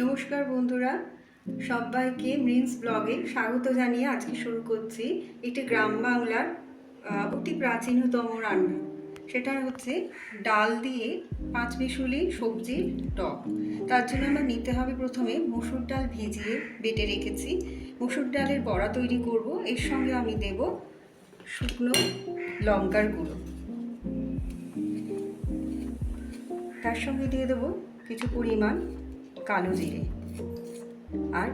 নমস্কার বন্ধুরা, সবাইকে মিন্স ব্লগে স্বাগত জানিয়ে আজকে শুরু করছি একটি গ্রাম বাংলার অতি প্রাচীনতম রান্না। সেটা হচ্ছে ডাল দিয়ে পাঁচমিশুলি সবজির টক। তার জন্য আমার নিতে হবে প্রথমে মসুর ডাল ভিজিয়ে বেটে রেখেছি। মসুর ডালের বড়া তৈরি করব। এর সঙ্গে আমি দেব শুকনো লঙ্কার গুঁড়ো, তার সঙ্গে দিয়ে দেবো কিছু পরিমাণ কালো জিরে আর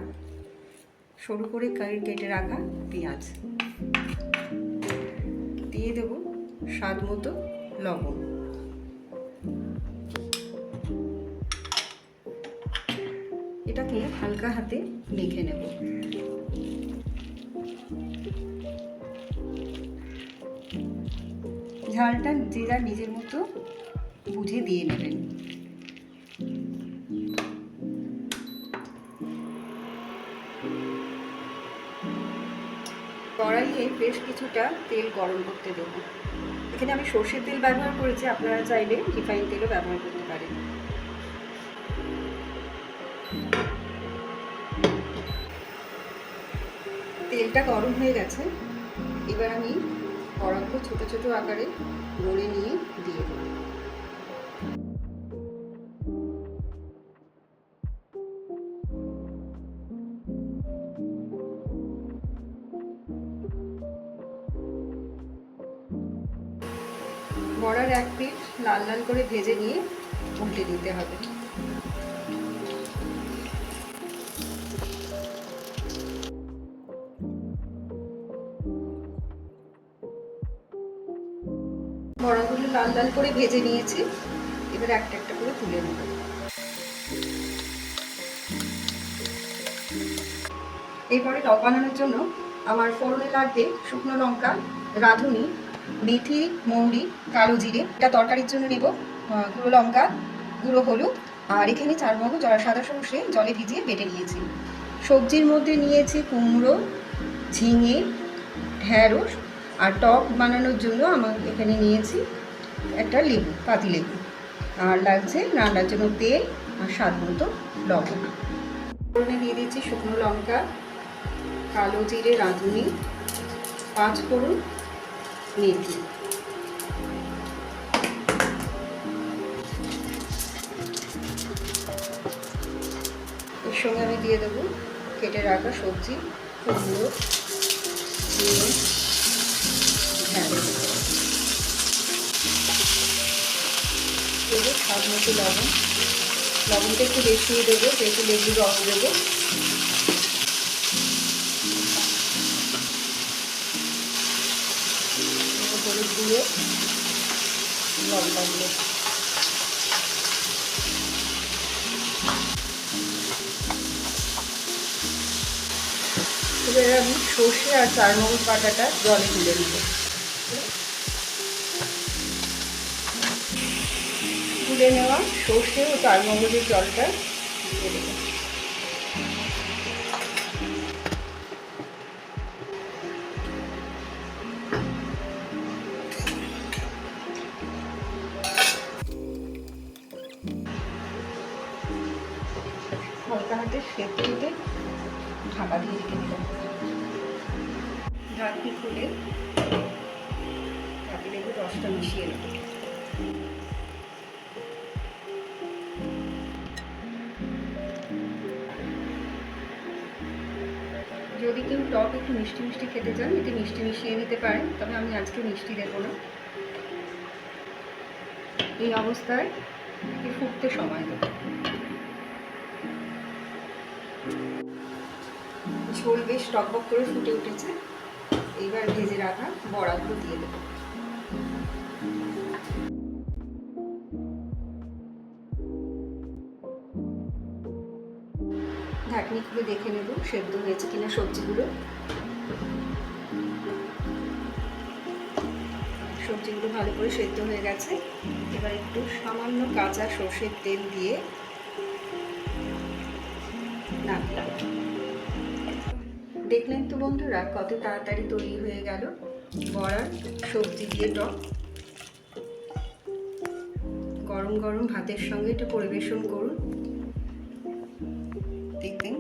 সরু করে কেটে রাখা পেঁয়াজ, দিয়ে দেব স্বাদ মতো লবণ। এটাকে হালকা হাতে মেখে নেব। ঝালটা যে যার নিজের মতো বুঝে দিয়ে নেবেন। কড়াইয়ে বেশ কিছুটা তেল গরম করতে দেবো। এখানে আমি সর্ষের তেল ব্যবহার করেছি, আপনারা চাইলে রিফাইন তেলও ব্যবহার করতে পারেন। তেলটা গরম হয়ে গেছে, এবার আমি বড়াগুলো ছোট ছোট আকারে গড়ে নিয়ে দিয়ে দেবো। বড়ার এক পিঠ লাল লাল করে ভেজে নিয়ে উল্টে দিতে হবে। বড়াগুলো লাল লাল করে ভেজে নিয়েছি, এবার একটা একটা করে তুলে নেব। এরপরে টক বানানোর জন্য আমার ফোড়নে লাগবে শুকনো লঙ্কা, রাঁধুনি, মেথি, মৌরি, কালো জিরে। এটা তরকারির জন্য নেব গুঁড়ো লঙ্কা, গুঁড়ো হলুদ, আর এখানে 4 মগজ সাদা সর্ষে জলে ভিজিয়ে বেটে নিয়েছি। সবজির মধ্যে নিয়েছি কুমড়ো, ঝিঙে, ঢ্যাঁড়স, আর টক বানানোর জন্য আমার এখানে নিয়েছি একটা লেবু, পাতিলেবু, আর লাগছে রান্নার জন্য তেল আর স্বাদ মতো লবণ। ফোড়নে দিয়ে দিচ্ছি শুকনো লঙ্কা, কালো জিরে, রাঁধুনি, 5 ফোড়ন, মেথি। এর সঙ্গে আমি দিয়ে দেবো কেটে রাখা সবজি, কুমড়ো, ঝিঙে, ঢ্যাঁড়স, দেবো স্বাদ মতো লবণ। লবণটা একটু বেশিয়ে দেবো, যেহেতু লেবুর রস দেবো। হলুদ গুঁড়ো, লঙ্কা গুঁড়ো। এবার আমি সর্ষে আর 4 মগজ বাটাটা জলে তুলে দেবো। তুলে নেওয়া সর্ষে ও 4 মগজের জলটা দিয়ে দেবো। হালকা হাতে সেদ্ধ দিতে ঢাকা দিয়ে রেখে দিলাম। ঢাকনি খুলে পাতিলেবুর রসটা মিশিয়ে নেব। যদি কেউ টক একটু মিষ্টি মিষ্টি খেতে চান, এতে মিষ্টি মিশিয়ে নিতে পারেন, তবে আমি আজকে মিষ্টি দেবো না। এই অবস্থায় ফুটতে সময় দেবো। ঝোল বেশ টকবক করে ফুটে উঠেছে, এইবার ভেজে রাখা বড়াগুলো দিয়ে দেবো। ঢাকনি খুলে দেখে নেব সেদ্ধ হয়েছে কিনা সবজিগুলো। সবজিগুলো ভালো করে সেদ্ধ হয়ে গেছে। এবার একটু সামান্য কাঁচা সর্ষের তেল দিয়ে নাড়লাম। দেখলেন তো বন্ধুরা, কত তাড়াতাড়ি তৈরি হয়ে গেল বড়ার সবজি দিয়ে টক। গরম গরম ভাতের সঙ্গে এটা পরিবেশন করুন। দেখবেন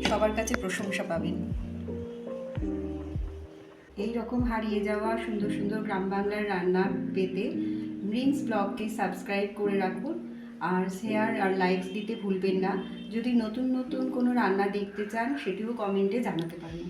সবার কাছে প্রশংসা পাবেন। এই রকম হারিয়ে যাওয়া সুন্দর সুন্দর গ্রাম বাংলার রান্না পেতে মৃন্স ব্লগকে সাবস্ক্রাইব করে রাখুন, আর শেয়ার আর লাইকস দিতে ভুলবেন না। যদি নতুন নতুন কোনো রান্না দেখতে চান সেটিও কমেন্টে জানাতে পারেন।